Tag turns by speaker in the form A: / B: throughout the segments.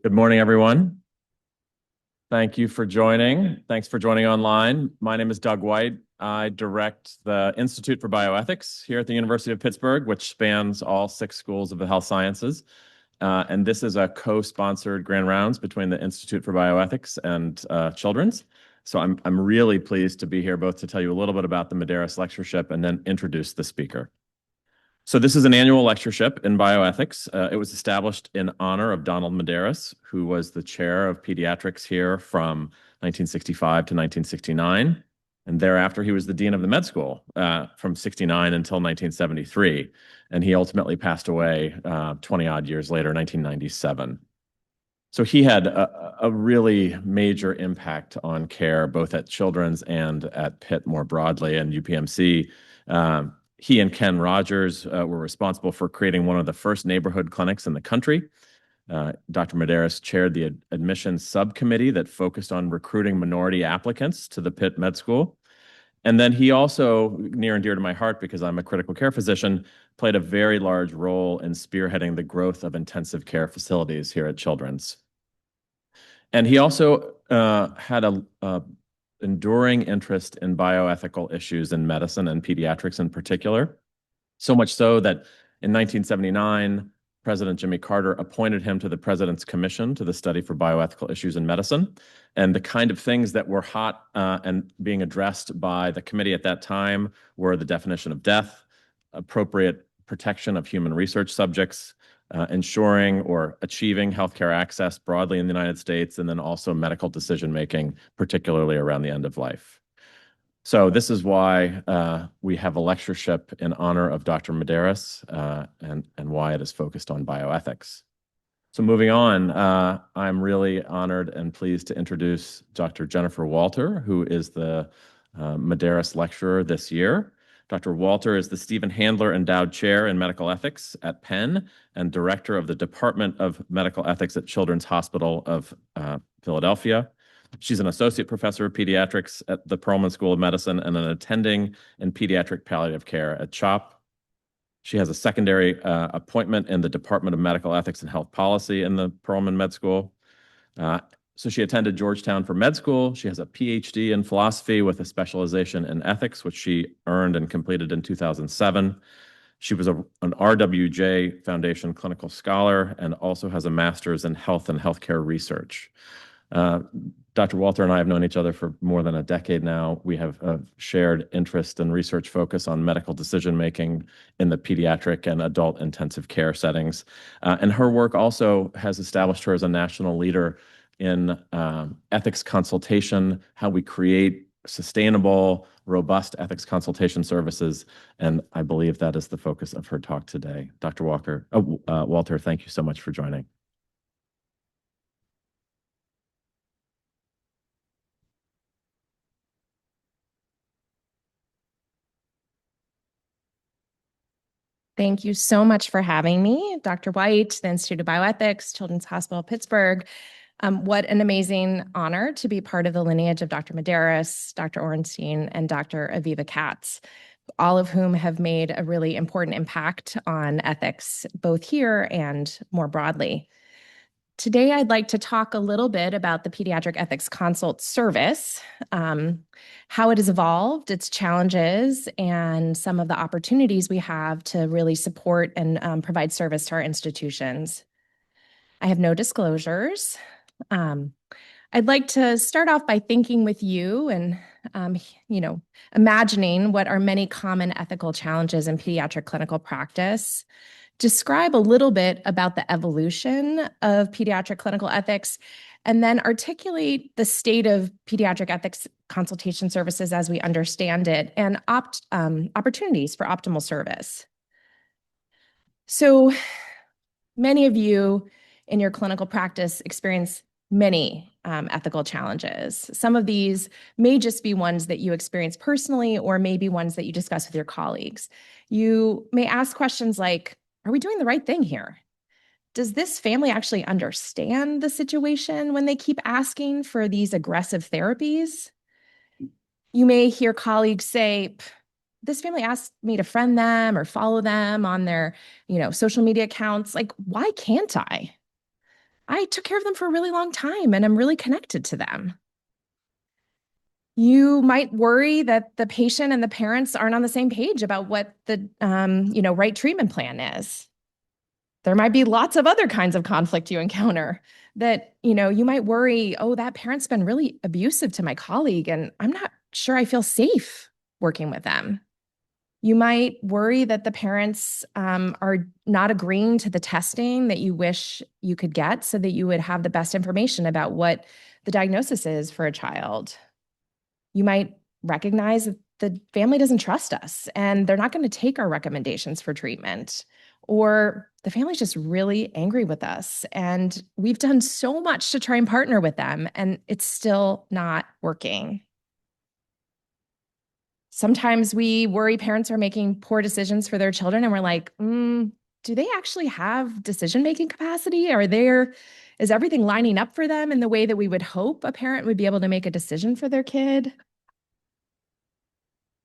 A: Good morning, everyone. Thank you for joining. Thanks for joining online. My name is Doug White. I direct the Institute for Bioethics here at the University of Pittsburgh, which spans all 6 schools of the health sciences. And this is a co-sponsored Grand Rounds between the Institute for Bioethics and Children's. So I'm really pleased to be here both to tell you a little bit about the Medeiros Lectureship and then introduce the speaker. So this is an annual lectureship in bioethics. It was established in honor of Donald Medeiros, who was the chair of pediatrics here from 1965 to 1969. And thereafter, he was the dean of the med school from 69 until 1973. And he ultimately passed away 20-odd years later, 1997. So he had a really major impact on care, both at Children's and at Pitt more broadly and UPMC. He and Ken Rogers were responsible for creating one of the first neighborhood clinics in the country. Dr. Medeiros chaired the admissions subcommittee that focused on recruiting minority applicants to the Pitt Med School. And then he also, near and dear to my heart because I'm a critical care physician, played a very large role in spearheading the growth of intensive care facilities here at Children's. And he also had a enduring interest in bioethical issues in medicine and pediatrics in particular, so much so that in 1979, President Jimmy Carter appointed him to the President's Commission to the study for bioethical issues in medicine. And the kind of things that were hot and being addressed by the committee at that time were the definition of death, appropriate protection of human research subjects, ensuring or achieving healthcare access broadly in the United States, and then also medical decision-making, particularly around the end of life. So this is why we have a lectureship in honor of Dr. Medeiros and why it is focused on bioethics. So moving on, I'm really honored and pleased to introduce Dr. Jennifer Walter, who is the Medeiros lecturer this year. Dr. Walter is the Stephen Handler Endowed Chair in Medical Ethics at Penn and Director of the Department of Medical Ethics at Children's Hospital of Philadelphia. She's an Associate Professor of Pediatrics at the Perelman School of Medicine and an attending in Pediatric Palliative Care at CHOP. She has a secondary appointment in the Department of Medical Ethics and Health Policy in the Perelman Med School. So she attended Georgetown for med school. She has a PhD in philosophy with a specialization in ethics, which she earned and completed in 2007. She was an RWJ Foundation clinical scholar and also has a master's in health and healthcare research. Dr. Walter and I have known each other for more than a decade now. We have a shared interest and research focus on medical decision-making in the pediatric and adult intensive care settings. And her work also has established her as a national leader in ethics consultation, how we create sustainable, robust ethics consultation services. And I believe that is the focus of her talk today. Dr. Walter, thank you so much for joining.
B: Thank you so much for having me, Dr. White, the Institute of Bioethics, Children's Hospital Pittsburgh. What an amazing honor to be part of the lineage of Dr. Medeiros, Dr. Ornstein, and Dr. Aviva Katz, all of whom have made a really important impact on ethics, both here and more broadly. Today, I'd like to talk a little bit about the Pediatric Ethics Consult Service, how it has evolved, its challenges, and some of the opportunities we have to really support and provide service to our institutions. I have no disclosures. I'd like to start off by thinking with you and, imagining what are many common ethical challenges in pediatric clinical practice, describe a little bit about the evolution of pediatric clinical ethics, and then articulate the state of pediatric ethics consultation services as we understand it and opportunities for optimal service. So many of you in your clinical practice experience many ethical challenges. Some of these may just be ones that you experience personally or maybe ones that you discuss with your colleagues. You may ask questions like, are we doing the right thing here? Does this family actually understand the situation when they keep asking for these aggressive therapies? You may hear colleagues say, this family asked me to friend them or follow them on their, social media accounts. Like, why can't I? I took care of them for a really long time and I'm really connected to them. You might worry that the patient and the parents aren't on the same page about what the, right treatment plan is. There might be lots of other kinds of conflict you encounter that, you might worry, oh, that parent's been really abusive to my colleague, and I'm not sure I feel safe working with them. You might worry that the parents are not agreeing to the testing that you wish you could get so that you would have the best information about what the diagnosis is for a child. You might recognize that the family doesn't trust us and they're not going to take our recommendations for treatment. Or the family's just really angry with us and we've done so much to try and partner with them and it's still not working. Sometimes we worry parents are making poor decisions for their children and we're like, do they actually have decision-making capacity? Is everything lining up for them in the way that we would hope a parent would be able to make a decision for their kid?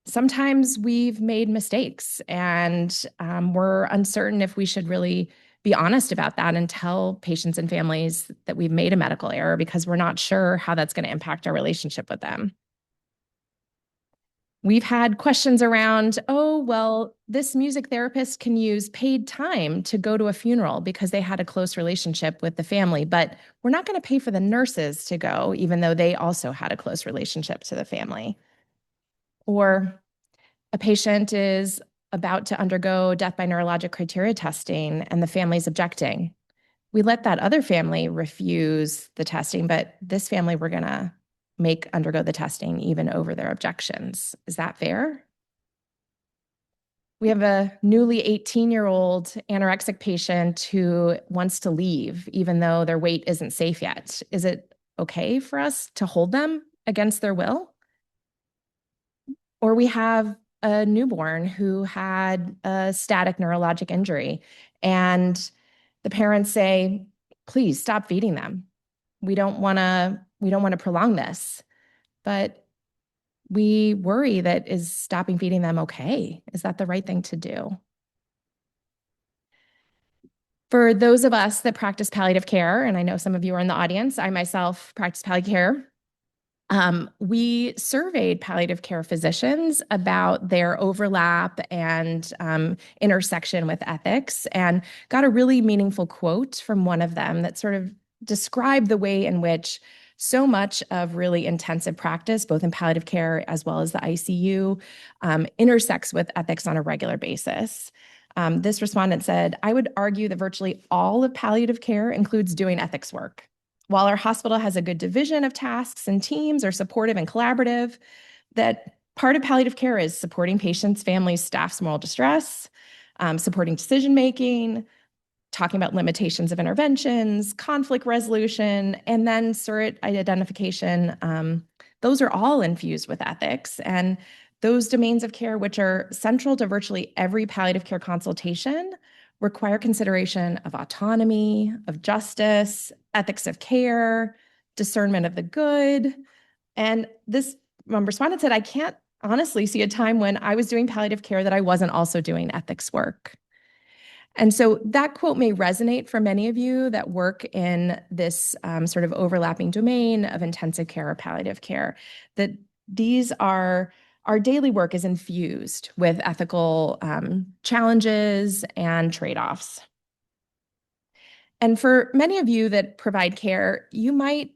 B: Sometimes we've made mistakes and we're uncertain if we should really be honest about that and tell patients and families that we've made a medical error because we're not sure how that's going to impact our relationship with them. We've had questions around, oh, well, this music therapist can use paid time to go to a funeral because they had a close relationship with the family, but we're not going to pay for the nurses to go, even though they also had a close relationship to the family. Or a patient is about to undergo death by neurologic criteria testing and the family's objecting. We let that other family refuse the testing, but this family we're going to make undergo the testing even over their objections. Is that fair? We have a newly 18-year-old anorexic patient who wants to leave even though their weight isn't safe yet. Is it okay for us to hold them against their will? Or we have a newborn who had a static neurologic injury and the parents say, please stop feeding them. We don't want to prolong this. But we worry that is stopping feeding them okay? Is that the right thing to do? For those of us that practice palliative care, and I know some of you are in the audience, I myself practice palliative care. We surveyed palliative care physicians about their overlap and intersection with ethics and got a really meaningful quote from one of them that sort of described the way in which so much of really intensive practice, both in palliative care as well as the ICU, intersects with ethics on a regular basis. This respondent said, I would argue that virtually all of palliative care includes doing ethics work. While our hospital has a good division of tasks and teams are supportive and collaborative, that part of palliative care is supporting patients, families, staff's moral distress, supporting decision-making, talking about limitations of interventions, conflict resolution, and then surrogate identification. Those are all infused with ethics. And those domains of care, which are central to virtually every palliative care consultation, require consideration of autonomy, of justice, ethics of care, discernment of the good. And this respondent said, I can't honestly see a time when I was doing palliative care that I wasn't also doing ethics work. And so that quote may resonate for many of you that work in this sort of overlapping domain of intensive care or palliative care, that these are our daily work is infused with ethical challenges and trade-offs. And for many of you that provide care, you might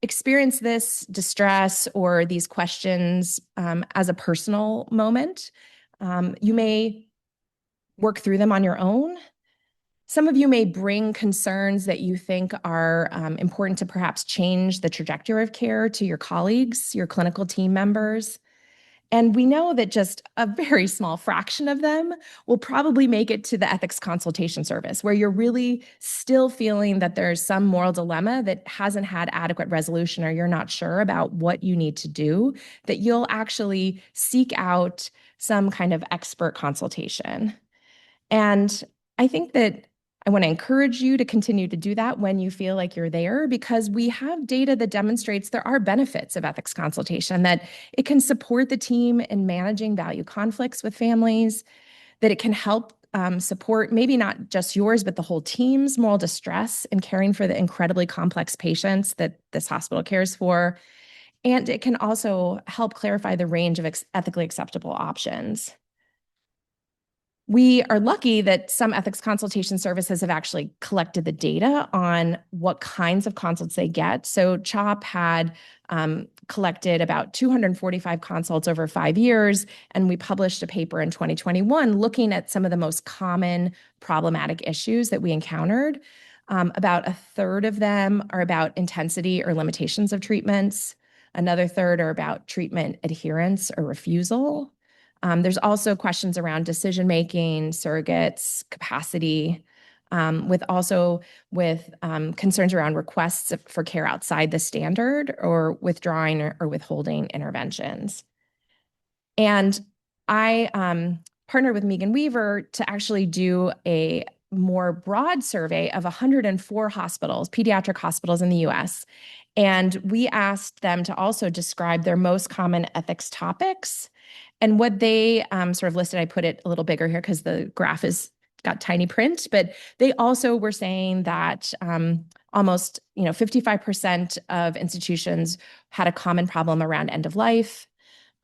B: experience this distress or these questions as a personal moment. You may work through them on your own. Some of you may bring concerns that you think are important to perhaps change the trajectory of care to your colleagues, your clinical team members. And we know that just a very small fraction of them will probably make it to the ethics consultation service, where you're really still feeling that there's some moral dilemma that hasn't had adequate resolution, or you're not sure about what you need to do, that you'll actually seek out some kind of expert consultation. And I think that I want to encourage you to continue to do that when you feel like you're there, because we have data that demonstrates there are benefits of ethics consultation, that it can support the team in managing value conflicts with families, that it can help support maybe not just yours, but the whole team's moral distress in caring for the incredibly complex patients that this hospital cares for. And it can also help clarify the range of ethically acceptable options. We are lucky that some ethics consultation services have actually collected the data on what kinds of consults they get. So CHOP had collected about 245 consults over 5 years, and we published a paper in 2021 looking at some of the most common problematic issues that we encountered. About a third of them are about intensity or limitations of treatments. Another third are about treatment adherence or refusal. There's also questions around decision-making, surrogates, capacity, with concerns around requests for care outside the standard or withdrawing or withholding interventions. And I partnered with Megan Weaver to actually do a more broad survey of 104 hospitals, pediatric hospitals in the US. And we asked them to also describe their most common ethics topics. And what they sort of listed, I put it a little bigger here because the graph is got tiny print, but they also were saying that almost 55% of institutions had a common problem around end of life,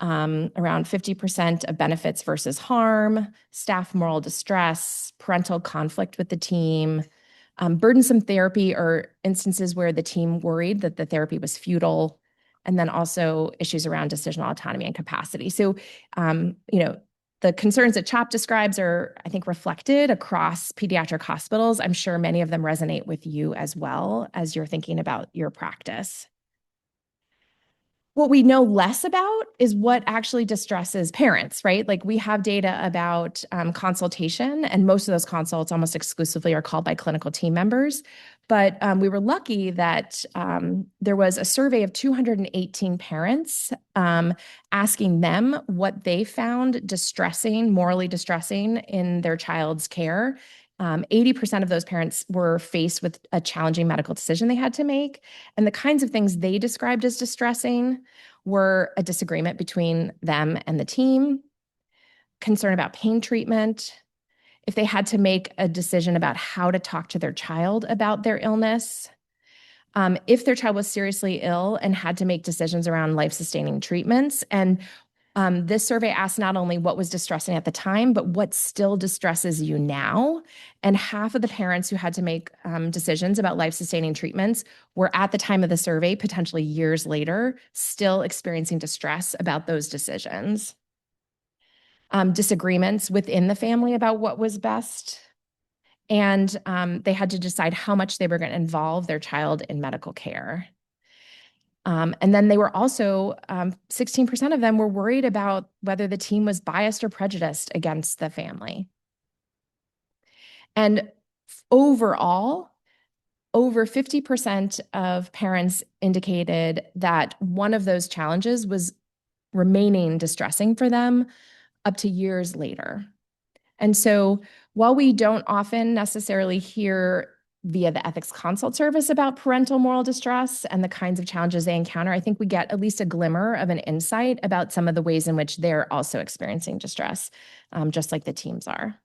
B: around 50% of benefits versus harm, staff moral distress, parental conflict with the team, burdensome therapy or instances where the team worried that the therapy was futile, and then also issues around decisional autonomy and capacity. So, the concerns that CHOP describes are, I think, reflected across pediatric hospitals. I'm sure many of them resonate with you as well as you're thinking about your practice. What we know less about is what actually distresses parents, right? Like we have data about consultation, and most of those consults almost exclusively are called by clinical team members. But we were lucky that there was a survey of 218 parents asking them what they found distressing, morally distressing in their child's care. 80% of those parents were faced with a challenging medical decision they had to make. And the kinds of things they described as distressing were a disagreement between them and the team, concern about pain treatment, if they had to make a decision about how to talk to their child about their illness, if their child was seriously ill and had to make decisions around life-sustaining treatments. And this survey asked not only what was distressing at the time, but what still distresses you now. And half of the parents who had to make decisions about life-sustaining treatments were at the time of the survey, potentially years later, still experiencing distress about those decisions. Disagreements within the family about what was best. And they had to decide how much they were going to involve their child in medical care. And then they were also, 16% of them were worried about whether the team was biased or prejudiced against the family. And overall, over 50% of parents indicated that one of those challenges was remaining distressing for them up to years later. And so while we don't often necessarily hear via the Ethics Consult Service about parental moral distress and the kinds of challenges they encounter, I think we get at least a glimmer of an insight about some of the ways in which they're also experiencing distress, just like the teams are.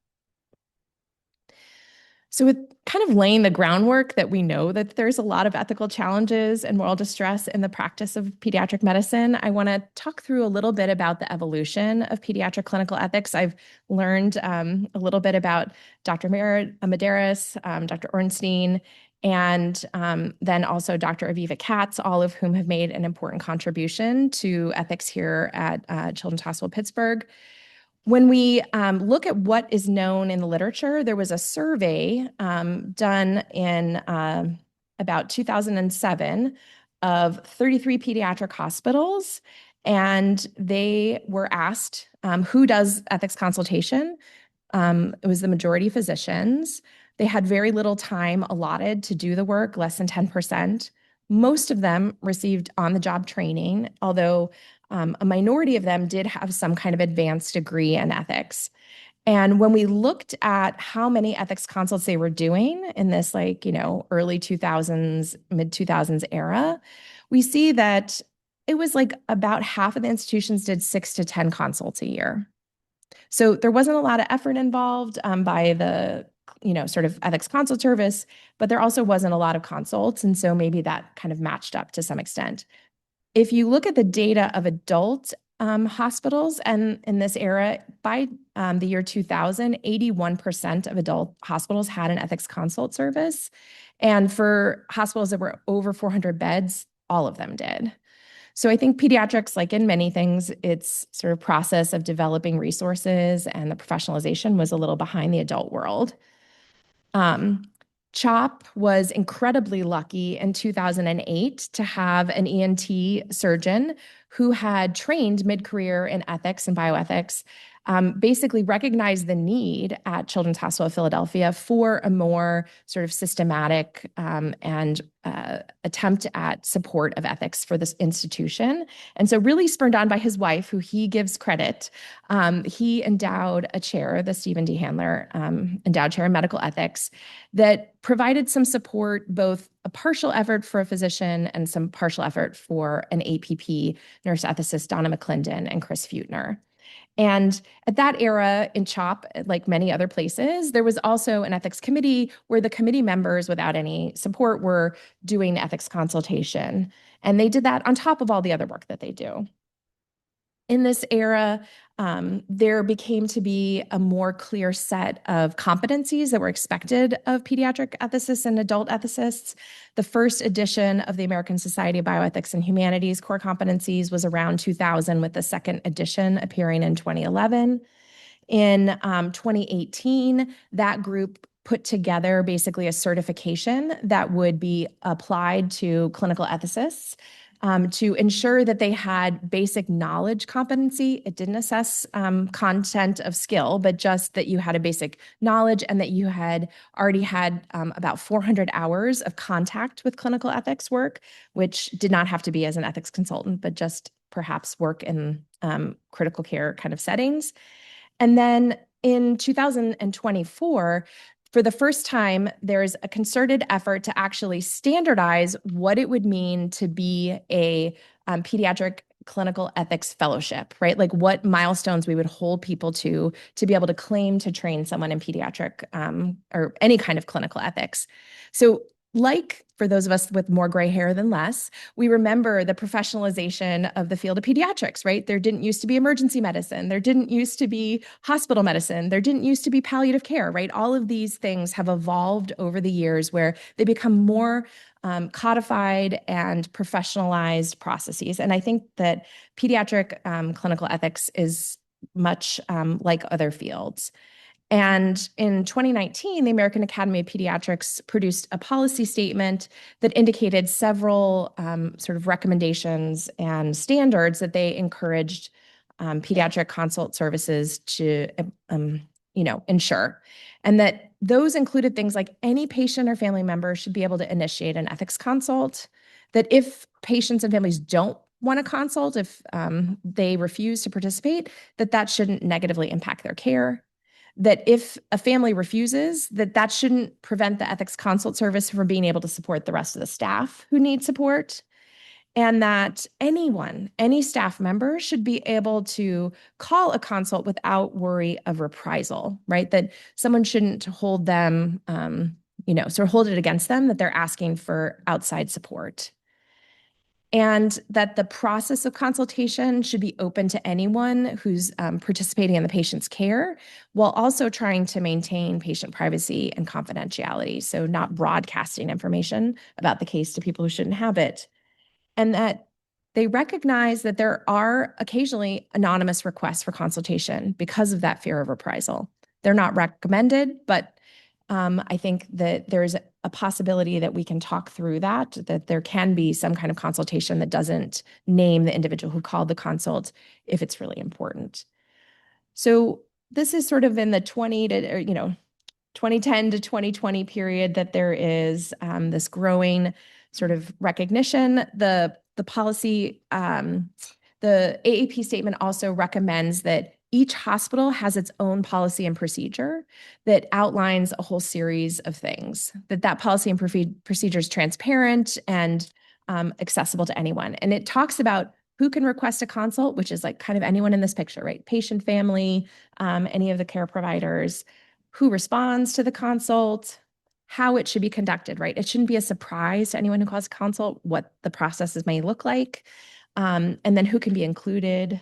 B: So with kind of laying the groundwork that we know that there's a lot of ethical challenges and moral distress in the practice of pediatric medicine, I want to talk through a little bit about the evolution of pediatric clinical ethics. I've learned a little bit about Dr. Medeiros, Dr. Ornstein, and then also Dr. Aviva Katz, all of whom have made an important contribution to ethics here at Children's Hospital Pittsburgh. When we look at what is known in the literature, there was a survey done in about 2007 of 33 pediatric hospitals, and they were asked who does ethics consultation. It was the majority physicians. They had very little time allotted to do the work, less than 10%. Most of them received on-the-job training, although a minority of them did have some kind of advanced degree in ethics. And when we looked at how many ethics consults they were doing in this early 2000s, mid 2000s era, we see that it was like about half of the institutions did 6 to 10 consults a year. So there wasn't a lot of effort involved by the sort of ethics consult service, but there also wasn't a lot of consults. And so maybe that kind of matched up to some extent. If you look at the data of adult hospitals and in this era, by the year 2000, 81% of adult hospitals had an ethics consult service. And for hospitals that were over 400 beds, all of them did. So I think pediatrics, like in many things, its sort of process of developing resources and the professionalization was a little behind the adult world. CHOP was incredibly lucky in 2008 to have an ENT surgeon who had trained mid-career in ethics and bioethics, basically recognized the need at Children's Hospital of Philadelphia for a more sort of systematic and attempt at support of ethics for this institution. And so really spurred on by his wife, who he gives credit, he endowed a chair, the Stephen D. Handler Endowed Chair in Medical Ethics, that provided some support, both a partial effort for a physician and some partial effort for an APP, nurse ethicist Donna McClendon and Chris Feutner. And at that era in CHOP, like many other places, there was also an ethics committee where the committee members, without any support, were doing ethics consultation. And they did that on top of all the other work that they do. In this era, there became to be a more clear set of competencies that were expected of pediatric ethicists and adult ethicists. The first edition of the American Society of Bioethics and Humanities core competencies was around 2000, with the second edition appearing in 2011. In 2018, that group put together basically a certification that would be applied to clinical ethicists to ensure that they had basic knowledge competency. It didn't assess content of skill, but just that you had a basic knowledge and that you had already had about 400 hours of contact with clinical ethics work, which did not have to be as an ethics consultant, but just perhaps work in critical care kind of settings. And then in 2024, for the first time, there's a concerted effort to actually standardize what it would mean to be a pediatric clinical ethics fellowship, right? Like what milestones we would hold people to be able to claim to train someone in pediatric or any kind of clinical ethics. So like for those of us with more gray hair than less, we remember the professionalization of the field of pediatrics, right? There didn't used to be emergency medicine. There didn't used to be hospital medicine. There didn't used to be palliative care, right? All of these things have evolved over the years where they become more codified and professionalized processes. And I think that pediatric clinical ethics is much like other fields. And in 2019, the American Academy of Pediatrics produced a policy statement that indicated several sort of recommendations and standards that they encouraged pediatric consult services to ensure. And that those included things like any patient or family member should be able to initiate an ethics consult, that if patients and families don't want to consult, if they refuse to participate, that shouldn't negatively impact their care. That if a family refuses, that shouldn't prevent the ethics consult service from being able to support the rest of the staff who need support. And that any staff member should be able to call a consult without worry of reprisal, right? That someone shouldn't hold them, sort of hold it against them that they're asking for outside support. And that the process of consultation should be open to anyone who's participating in the patient's care, while also trying to maintain patient privacy and confidentiality. So not broadcasting information about the case to people who shouldn't have it. And that they recognize that there are occasionally anonymous requests for consultation because of that fear of reprisal. They're not recommended, but I think that there's a possibility that we can talk through that there can be some kind of consultation that doesn't name the individual who called the consult if it's really important. So this is sort of in the 2010 to 2020 period that there is this growing sort of recognition. The policy, the AAP statement also recommends that each hospital has its own policy and procedure that outlines a whole series of things, that policy and procedure is transparent and accessible to anyone. And it talks about who can request a consult, which is like kind of anyone in this picture, right? Patient, family, any of the care providers, who responds to the consult, how it should be conducted, right? It shouldn't be a surprise to anyone who calls a consult what the processes may look like, and then who can be included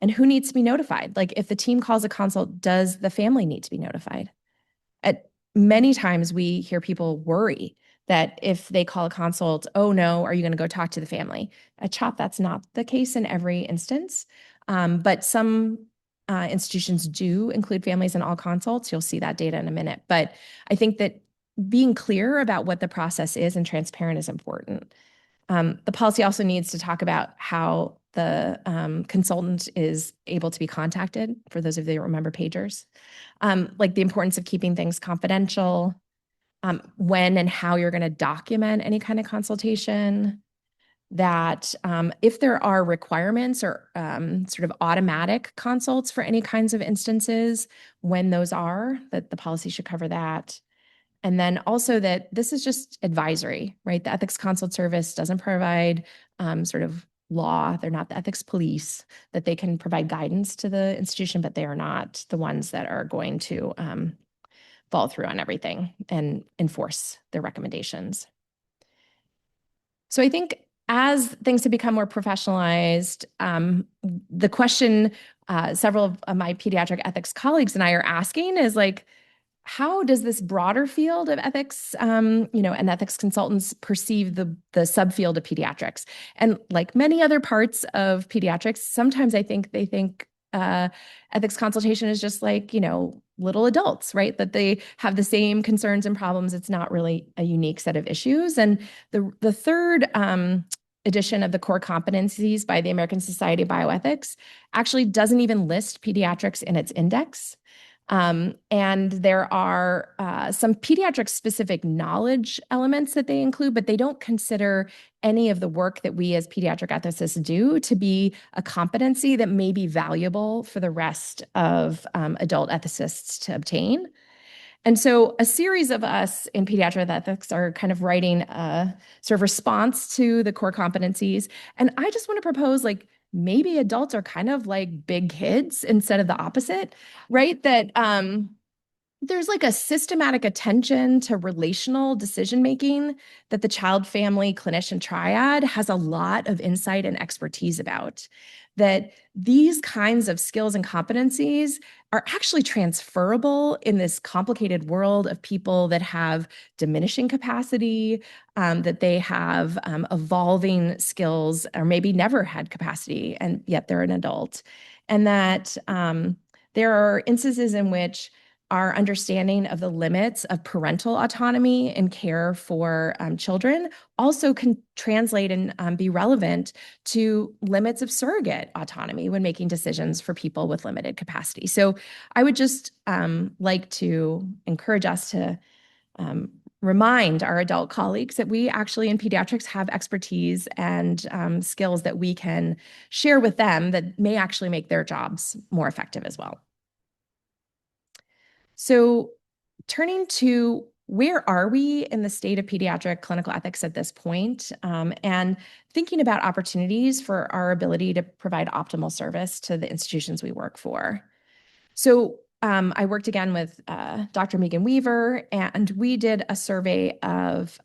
B: and who needs to be notified. Like if the team calls a consult, does the family need to be notified? At many times we hear people worry that if they call a consult, oh no, are you going to go talk to the family? At CHOP, that's not the case in every instance, but some institutions do include families in all consults. You'll see that data in a minute. But I think that being clear about what the process is and transparent is important. The policy also needs to talk about how the consultant is able to be contacted, for those of you that remember pagers, like the importance of keeping things confidential, when and how you're going to document any kind of consultation, that if there are requirements or sort of automatic consults for any kinds of instances, when those are, that the policy should cover that. And then also that this is just advisory, right? The Ethics Consult Service doesn't provide sort of law. They're not the ethics police, that they can provide guidance to the institution, but they are not the ones that are going to follow through on everything and enforce their recommendations. So I think as things have become more professionalized, the question several of my pediatric ethics colleagues and I are asking is like, how does this broader field of ethics, and ethics consultants perceive the subfield of pediatrics? And like many other parts of pediatrics, sometimes I think they think ethics consultation is just like, little adults, right? That they have the same concerns and problems. It's not really a unique set of issues. And the third edition of the core competencies by the American Society of Bioethics actually doesn't even list pediatrics in its index. And there are some pediatric specific knowledge elements that they include, but they don't consider any of the work that we as pediatric ethicists do to be a competency that may be valuable for the rest of adult ethicists to obtain. And so a series of us in pediatric ethics are kind of writing a sort of response to the core competencies. And I just want to propose like, maybe adults are kind of like big kids instead of the opposite, right? That there's like a systematic attention to relational decision-making that the child, family, clinician triad has a lot of insight and expertise about. That these kinds of skills and competencies are actually transferable in this complicated world of people that have diminishing capacity, that they have evolving skills or maybe never had capacity and yet they're an adult. And that there are instances in which our understanding of the limits of parental autonomy and care for children also can translate and be relevant to limits of surrogate autonomy when making decisions for people with limited capacity. So I would just like to encourage us to remind our adult colleagues that we actually in pediatrics have expertise and skills that we can share with them that may actually make their jobs more effective as well. So turning to where are we in the state of pediatric clinical ethics at this point, and thinking about opportunities for our ability to provide optimal service to the institutions we work for. So I worked again with Dr. Megan Weaver, and we did a survey of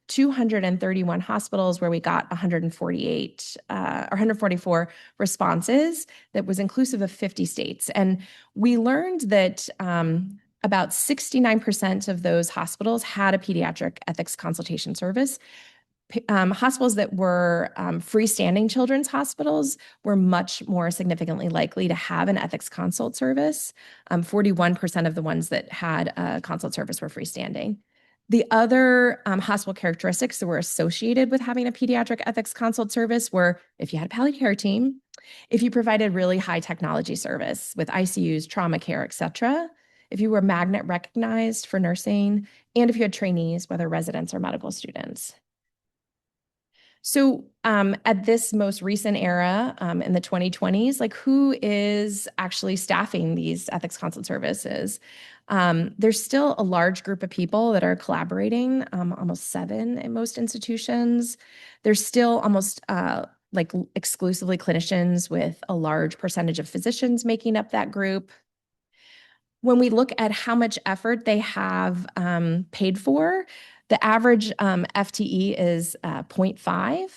B: 231 hospitals where we got 148 or 144 responses that was inclusive of 50 states. And we learned that about 69% of those hospitals had a pediatric ethics consultation service. Hospitals that were freestanding children's hospitals were much more significantly likely to have an ethics consult service. 41% of the ones that had a consult service were freestanding. The other hospital characteristics that were associated with having a pediatric ethics consult service were if you had a palliative care team, if you provided really high technology service with ICUs, trauma care, et cetera, if you were magnet recognized for nursing, and if you had trainees, whether residents or medical students. So at this most recent era, in the 2020s, like who is actually staffing these ethics consult services? There's still a large group of people that are collaborating, almost 7 in most institutions. There's still almost like exclusively clinicians, with a large percentage of physicians making up that group. When we look at how much effort they have paid for, the average FTE is 0.5,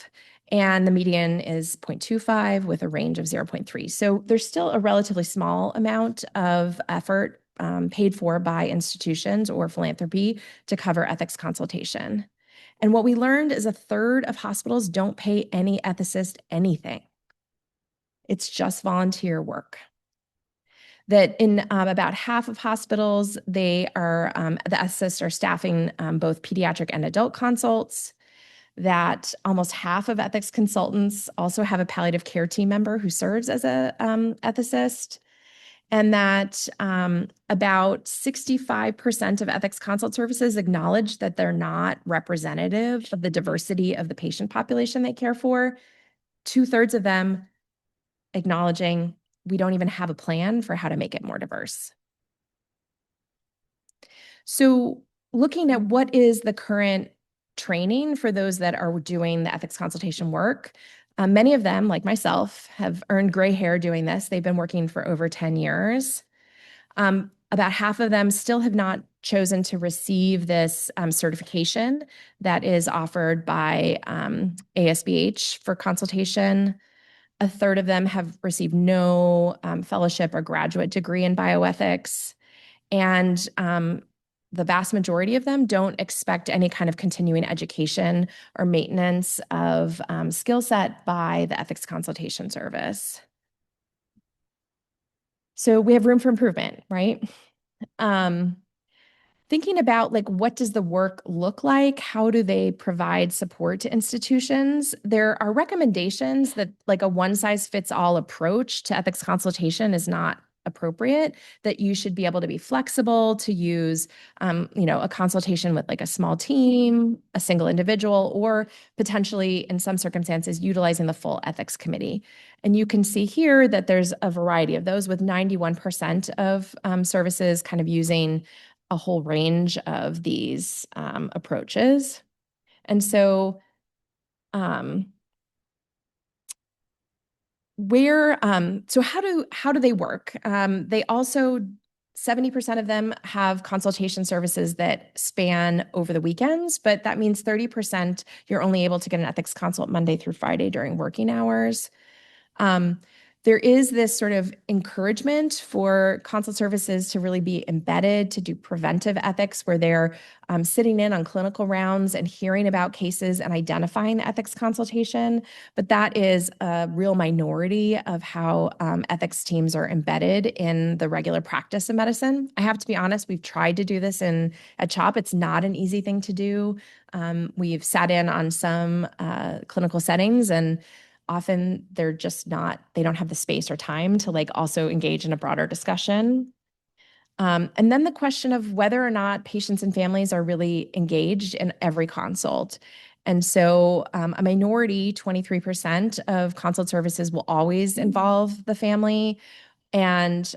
B: and the median is 0.25 with a range of 0.3. So there's still a relatively small amount of effort paid for by institutions or philanthropy to cover ethics consultation. And what we learned is 1/3 of hospitals don't pay any ethicist anything. It's just volunteer work. That in about half of hospitals, the ethicists are staffing both pediatric and adult consults, that almost half of ethics consultants also have a palliative care team member who serves as a ethicist, and that about 65% of ethics consult services acknowledge that they're not representative of the diversity of the patient population they care for. 2/3 of them acknowledging we don't even have a plan for how to make it more diverse. So, looking at what is the current training for those that are doing the ethics consultation work, many of them, like myself, have earned gray hair doing this. They've been working for over 10 years. About half of them still have not chosen to receive this certification that is offered by ASBH for consultation. 1/3 of them have received no fellowship or graduate degree in bioethics. And the vast majority of them don't expect any kind of continuing education or maintenance of skill set by the ethics consultation service. So we have room for improvement, right? Thinking about like what does the work look like? How do they provide support to institutions? There are recommendations that like a one-size-fits-all approach to ethics consultation is not appropriate, that you should be able to be flexible to use a consultation with like a small team, a single individual, or potentially in some circumstances utilizing the full ethics committee. And you can see here that there's a variety of those, with 91% of services kind of using a whole range of these approaches. And so how do they work? They also 70% of them have consultation services that span over the weekends, but that means 30% you're only able to get an ethics consult Monday through Friday during working hours. There is this sort of encouragement for consult services to really be embedded, to do preventive ethics, where they're sitting in on clinical rounds and hearing about cases and identifying the ethics consultation. But that is a real minority of how ethics teams are embedded in the regular practice of medicine. I have to be honest, we've tried to do this at CHOP. It's not an easy thing to do. We've sat in on some clinical settings, and often they don't have the space or time to like also engage in a broader discussion. And then the question of whether or not patients and families are really engaged in every consult. And so a minority, 23% of consult services will always involve the family, and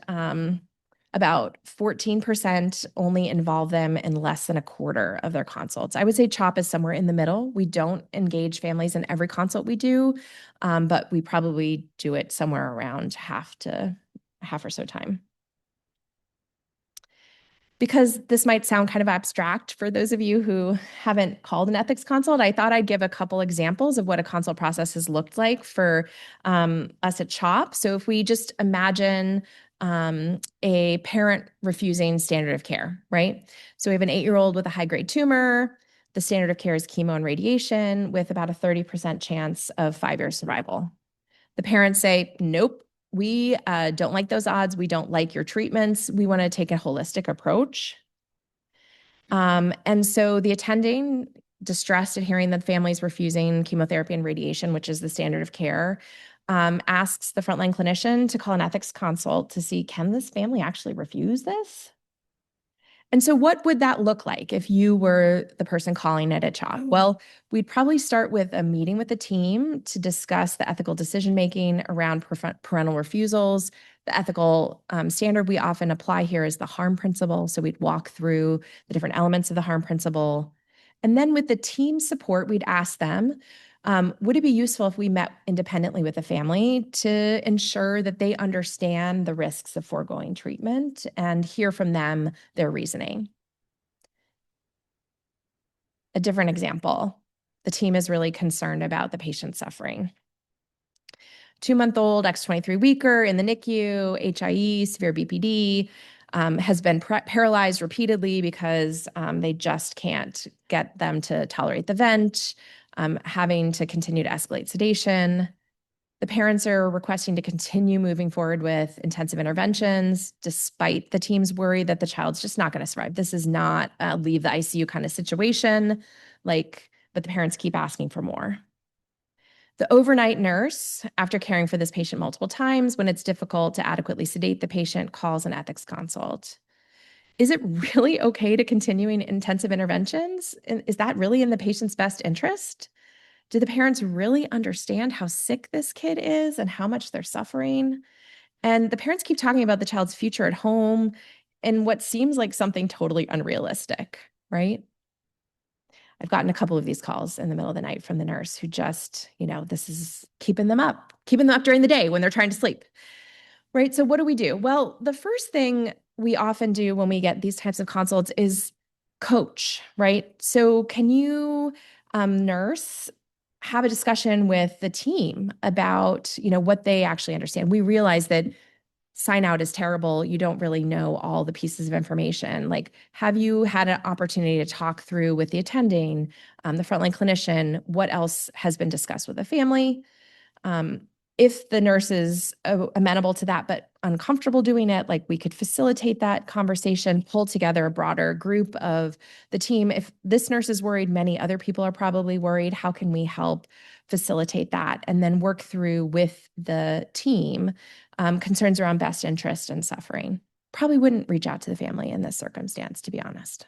B: about 14% only involve them in less than 1/4 of their consults. I would say CHOP is somewhere in the middle. We don't engage families in every consult we do, but we probably do it somewhere around half or so time. Because this might sound kind of abstract for those of you who haven't called an ethics consult, I thought I'd give a couple examples of what a consult process has looked like for us at CHOP. So if we just imagine a parent refusing standard of care, right? So we have an 8-year-old with a high-grade tumor. The standard of care is chemo and radiation with about a 30% chance of 5-year survival. The parents say, nope, we don't like those odds. We don't like your treatments. We want to take a holistic approach. And so the attending, distressed at hearing that the family is refusing chemotherapy and radiation, which is the standard of care, asks the frontline clinician to call an ethics consult to see, can this family actually refuse this? And so what would that look like if you were the person calling it a CHOP? Well, we'd probably start with a meeting with the team to discuss the ethical decision-making around parental refusals. The ethical standard we often apply here is the harm principle. So we'd walk through the different elements of the harm principle. And then with the team support, we'd ask them, would it be useful if we met independently with the family to ensure that they understand the risks of foregoing treatment and hear from them their reasoning? A different example, the team is really concerned about the patient suffering. 2-month-old, X23 weaker in the NICU, HIE, severe BPD, has been paralyzed repeatedly because they just can't get them to tolerate the vent, having to continue to escalate sedation. The parents are requesting to continue moving forward with intensive interventions, despite the team's worry that the child's just not going to survive. This is not a leave the ICU kind of situation, but the parents keep asking for more. The overnight nurse, after caring for this patient multiple times, when it's difficult to adequately sedate the patient, calls an ethics consult. Is it really okay to continuing intensive interventions? Is that really in the patient's best interest? Do the parents really understand how sick this kid is and how much they're suffering? And the parents keep talking about the child's future at home in what seems like something totally unrealistic, right? I've gotten a couple of these calls in the middle of the night from the nurse who just, this is keeping them up during the day when they're trying to sleep, right? So what do we do? Well, the first thing we often do when we get these types of consults is coach, right? So can you, nurse, have a discussion with the team about, what they actually understand? We realize that sign out is terrible. You don't really know all the pieces of information. Have you had an opportunity to talk through with the attending, the frontline clinician, what else has been discussed with the family? If the nurse is amenable to that, but uncomfortable doing it, we could facilitate that conversation, pull together a broader group of the team. If this nurse is worried, many other people are probably worried. How can we help facilitate that? And then work through with the team concerns around best interest and suffering. Probably wouldn't reach out to the family in this circumstance, to be honest.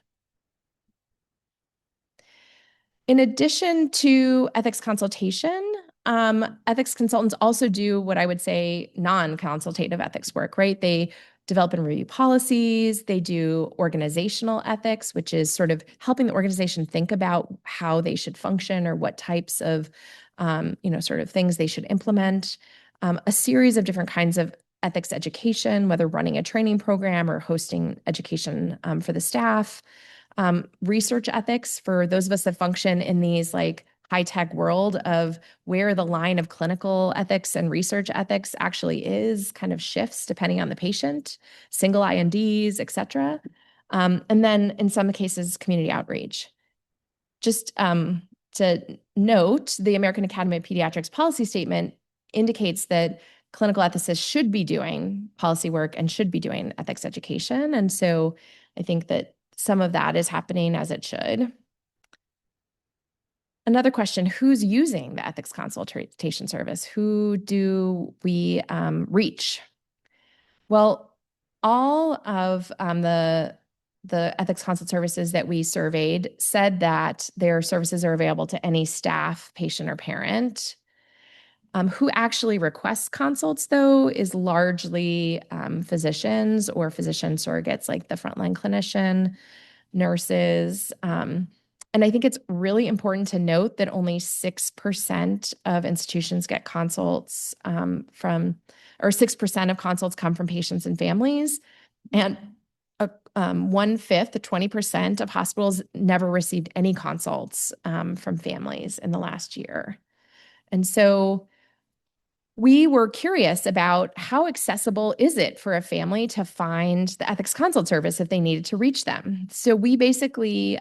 B: In addition to ethics consultation, ethics consultants also do what I would say non-consultative ethics work, right? They develop and review policies. They do organizational ethics, which is sort of helping the organization think about how they should function or what types of, sort of things they should implement. A series of different kinds of ethics education, whether running a training program or hosting education for the staff. Research ethics for those of us that function in these high-tech world of where the line of clinical ethics and research ethics actually is kind of shifts depending on the patient, single INDs, et cetera. And then in some cases, community outreach. Just to note, the American Academy of Pediatrics policy statement indicates that clinical ethicists should be doing policy work and should be doing ethics education. And so I think that some of that is happening as it should. Another question, who's using the ethics consultation service? Who do we reach? Well, all of the ethics consult services that we surveyed said that their services are available to any staff, patient, or parent. Who actually requests consults, though, is largely physicians or physician surrogates like the frontline clinician, nurses. And I think it's really important to note that only 6% of institutions get consults or 6% of consults come from patients and families. And 1/5, 20% of hospitals never received any consults from families in the last year. And so we were curious about how accessible is it for a family to find the ethics consult service if they needed to reach them. So we basically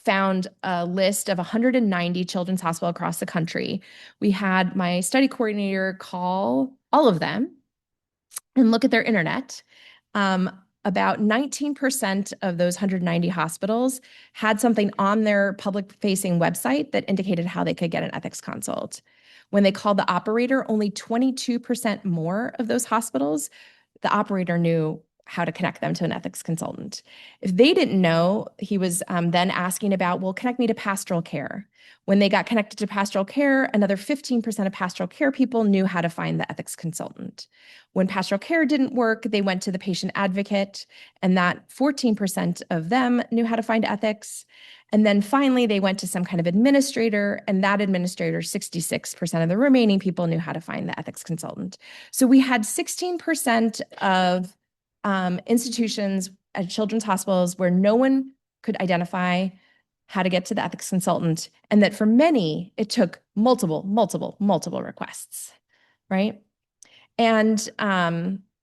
B: found a list of 190 children's hospitals across the country. We had my study coordinator call all of them and look at their internet. About 19% of those 190 hospitals had something on their public-facing website that indicated how they could get an ethics consult. When they called the operator, only 22% more of those hospitals, the operator knew how to connect them to an ethics consultant. If they didn't know, he was then asking about, well, connect me to pastoral care. When they got connected to pastoral care, another 15% of pastoral care people knew how to find the ethics consultant. When pastoral care didn't work, they went to the patient advocate, and that 14% of them knew how to find ethics. And then finally, they went to some kind of administrator, and that administrator, 66% of the remaining people knew how to find the ethics consultant. So we had 16% of institutions at children's hospitals where no one could identify how to get to the ethics consultant, and that for many, it took multiple requests, right? And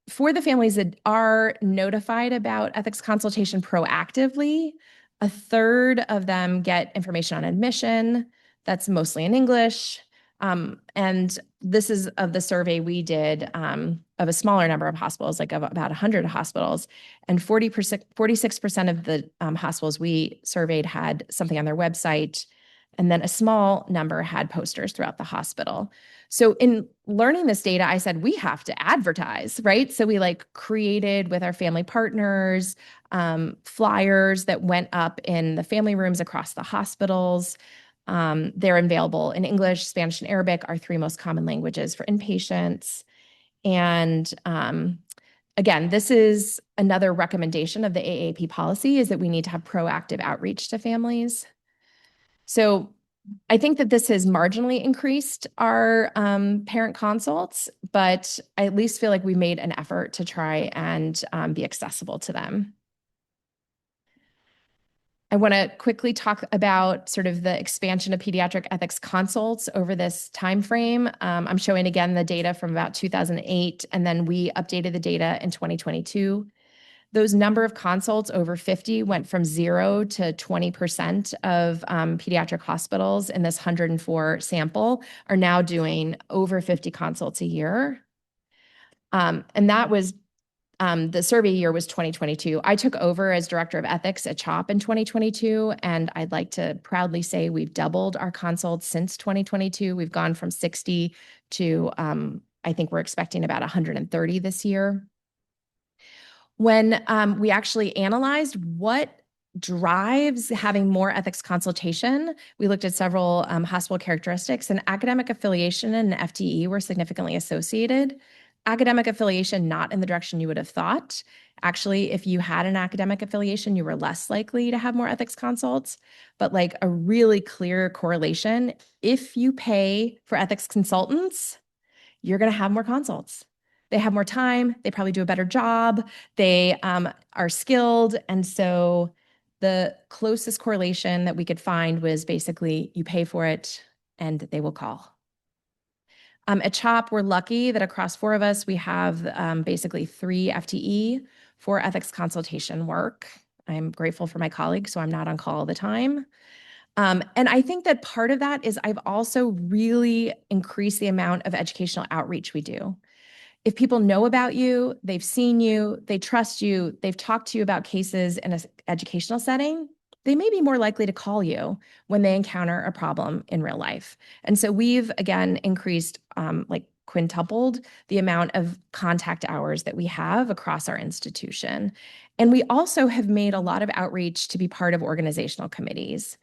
B: for the families that are notified about ethics consultation proactively, a third of them get information on admission. That's mostly in English. And this is of the survey we did of a smaller number of hospitals, like of about 100 hospitals, and 46% of the hospitals we surveyed had something on their website, and then a small number had posters throughout the hospital. So in learning this data, I said, we have to advertise, right? So we created with our family partners, flyers that went up in the family rooms across the hospitals. They're available in English, Spanish, and Arabic, our three most common languages for inpatients. And again, this is another recommendation of the AAP policy, is that we need to have proactive outreach to families. So I think that this has marginally increased our parent consults, but I at least feel like we made an effort to try and be accessible to them. I want to quickly talk about sort of the expansion of pediatric ethics consults over this time frame. I'm showing again the data from about 2008, and then we updated the data in 2022. Those number of consults over 50 went from 0 to 20% of pediatric hospitals in this 104 sample are now doing over 50 consults a year. And that was the survey year was 2022. I took over as director of ethics at CHOP in 2022, and I'd like to proudly say we've doubled our consults since 2022. We've gone from 60 to, I think we're expecting about 130 this year. When we actually analyzed what drives having more ethics consultation, we looked at several hospital characteristics, and academic affiliation and FTE were significantly associated. Academic affiliation, not in the direction you would have thought. Actually, if you had an academic affiliation, you were less likely to have more ethics consults, but a really clear correlation. If you pay for ethics consultants, you're going to have more consults. They have more time. They probably do a better job. They are skilled. And so the closest correlation that we could find was basically you pay for it and they will call. At CHOP, we're lucky that across 4 of us, we have basically 3 FTE for ethics consultation work. I'm grateful for my colleagues, so I'm not on call all the time. And I think that part of that is I've also really increased the amount of educational outreach we do. If people know about you, they've seen you, they trust you, they've talked to you about cases in an educational setting, they may be more likely to call you when they encounter a problem in real life. And so we've, again, increased, quintupled the amount of contact hours that we have across our institution. And we also have made a lot of outreach to be part of organizational committees.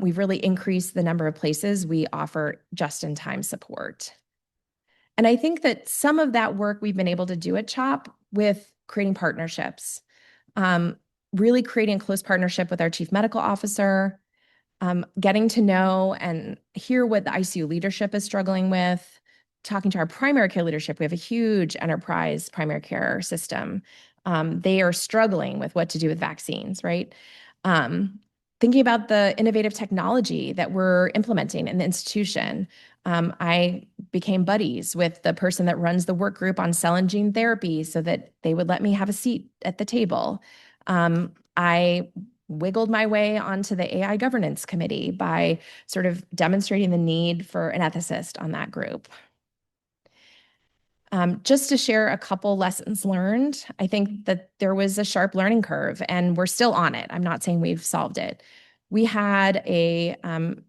B: We've really increased the number of places we offer just-in-time support. And I think that some of that work we've been able to do at CHOP with creating partnerships, really creating a close partnership with our chief medical officer, getting to know and hear what the ICU leadership is struggling with, talking to our primary care leadership. We have a huge enterprise primary care system. They are struggling with what to do with vaccines, right? Thinking about the innovative technology that we're implementing in the institution. I became buddies with the person that runs the work group on cell and gene therapy so that they would let me have a seat at the table. I wiggled my way onto the AI governance committee by sort of demonstrating the need for an ethicist on that group. Just to share a couple lessons learned, I think that there was a sharp learning curve and we're still on it. I'm not saying we've solved it. We had a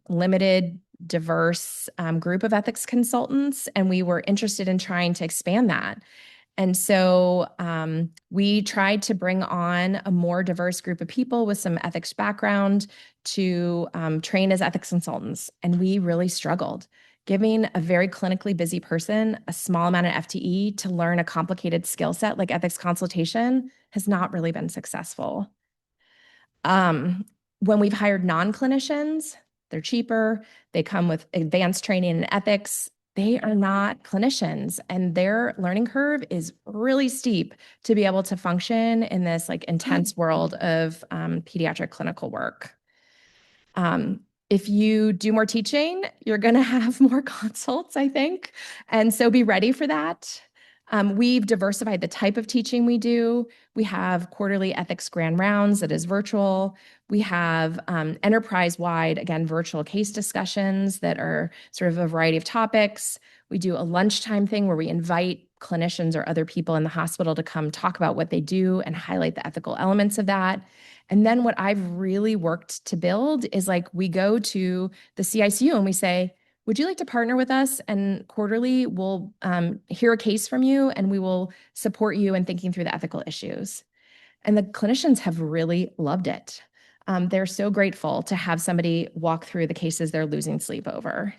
B: limited, diverse group of ethics consultants, and we were interested in trying to expand that. And so we tried to bring on a more diverse group of people with some ethics background to train as ethics consultants. And we really struggled. Giving a very clinically busy person a small amount of FTE to learn a complicated skill set like ethics consultation has not really been successful. When we've hired non-clinicians, they're cheaper, they come with advanced training in ethics. They are not clinicians, and their learning curve is really steep to be able to function in this like intense world of pediatric clinical work. If you do more teaching, you're going to have more consults, I think. And so be ready for that. We've diversified the type of teaching we do. We have quarterly ethics grand rounds that is virtual. We have enterprise-wide, again, virtual case discussions that are sort of a variety of topics. We do a lunchtime thing where we invite clinicians or other people in the hospital to come talk about what they do and highlight the ethical elements of that. And then what I've really worked to build is like we go to the CICU and we say, would you like to partner with us? And quarterly, we'll hear a case from you and we will support you in thinking through the ethical issues. And the clinicians have really loved it. They're so grateful to have somebody walk through the cases they're losing sleep over.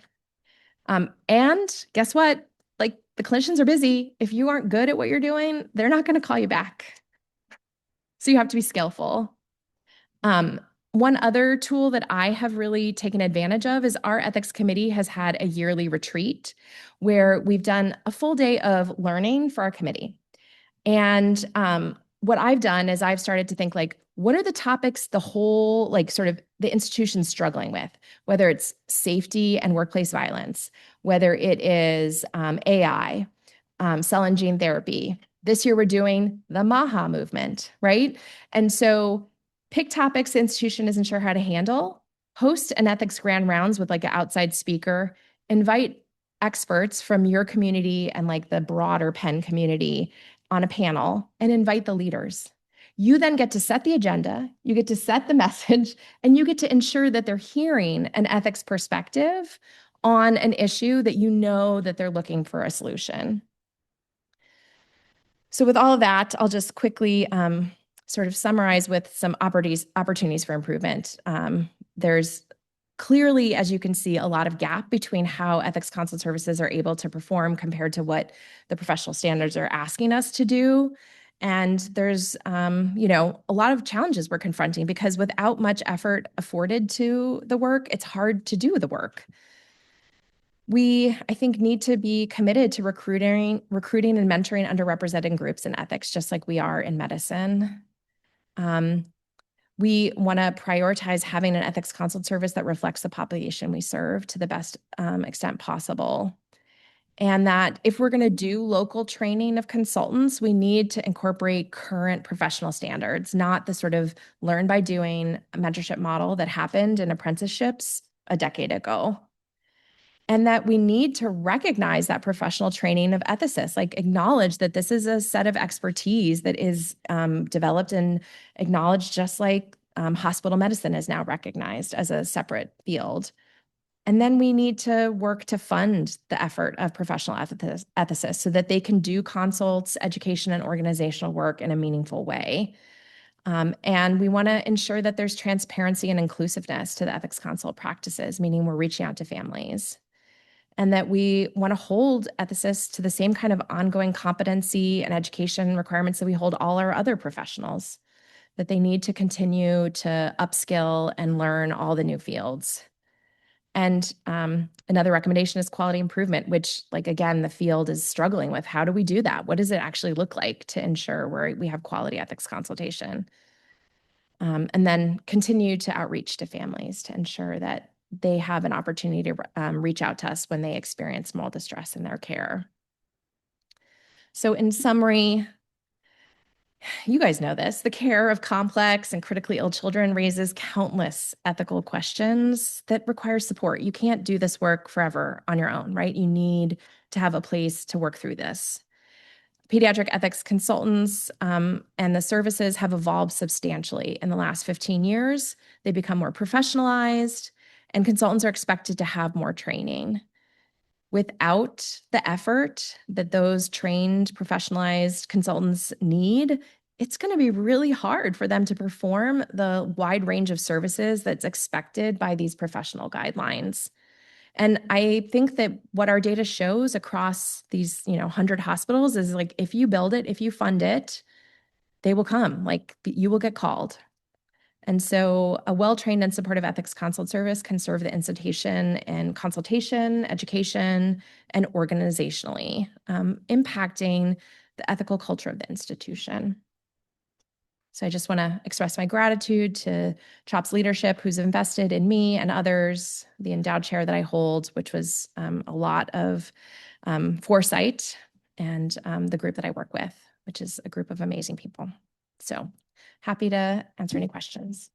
B: And guess what? Like the clinicians are busy. If you aren't good at what you're doing, they're not going to call you back. So you have to be skillful. One other tool that I have really taken advantage of is our ethics committee has had a yearly retreat where we've done a full day of learning for our committee. And what I've done is I've started to think like, what are the topics the whole, like sort of the institution's struggling with, whether it's safety and workplace violence, whether it is AI, cell and gene therapy. This year we're doing the MAHA movement, right? And so pick topics the institution isn't sure how to handle, host an ethics grand rounds with like an outside speaker, invite experts from your community and like the broader Penn community on a panel, and invite the leaders. You then get to set the agenda, you get to set the message, and you get to ensure that they're hearing an ethics perspective on an issue that you know that they're looking for a solution. So with all of that, I'll just quickly sort of summarize with some opportunities for improvement. There's clearly, as you can see, a lot of gap between how ethics consult services are able to perform compared to what the professional standards are asking us to do. And there's, a lot of challenges we're confronting because without much effort afforded to the work, it's hard to do the work. We, I think, need to be committed to recruiting and mentoring underrepresented groups in ethics, just like we are in medicine. We want to prioritize having an ethics consult service that reflects the population we serve to the best extent possible. And that if we're going to do local training of consultants, we need to incorporate current professional standards, not the sort of learn by doing mentorship model that happened in apprenticeships a decade ago. And that we need to recognize that professional training of ethicists, like acknowledge that this is a set of expertise that is developed and acknowledged just like hospital medicine is now recognized as a separate field. And then we need to work to fund the effort of professional ethicists so that they can do consults, education, and organizational work in a meaningful way. And we want to ensure that there's transparency and inclusiveness to the ethics consult practices, meaning we're reaching out to families. And that we want to hold ethicists to the same kind of ongoing competency and education requirements that we hold all our other professionals, that they need to continue to upskill and learn all the new fields. And another recommendation is quality improvement, which, like, again, the field is struggling with. How do we do that? What does it actually look like to ensure we have quality ethics consultation? And then continue to outreach to families to ensure that they have an opportunity to reach out to us when they experience moral distress in their care. So in summary, you guys know this, the care of complex and critically ill children raises countless ethical questions that require support. You can't do this work forever on your own, right? You need to have a place to work through this. Pediatric ethics consultants and the services have evolved substantially in the last 15 years. They become more professionalized, and consultants are expected to have more training. without the effort that those trained, professionalized consultants need, it's going to be really hard for them to perform the wide range of services that's expected by these professional guidelines. And I think that what our data shows across these, 100 hospitals is like, if you build it, if you fund it, they will come, like you will get called. And so a well-trained and supportive ethics consult service can serve the institution in consultation, education, and organizationally, impacting the ethical culture of the institution. So I just want to express my gratitude to CHOP's leadership, who's invested in me and others, the endowed chair that I hold, which was a lot of foresight, and the group that I work with, which is a group of amazing people. So happy to answer any questions.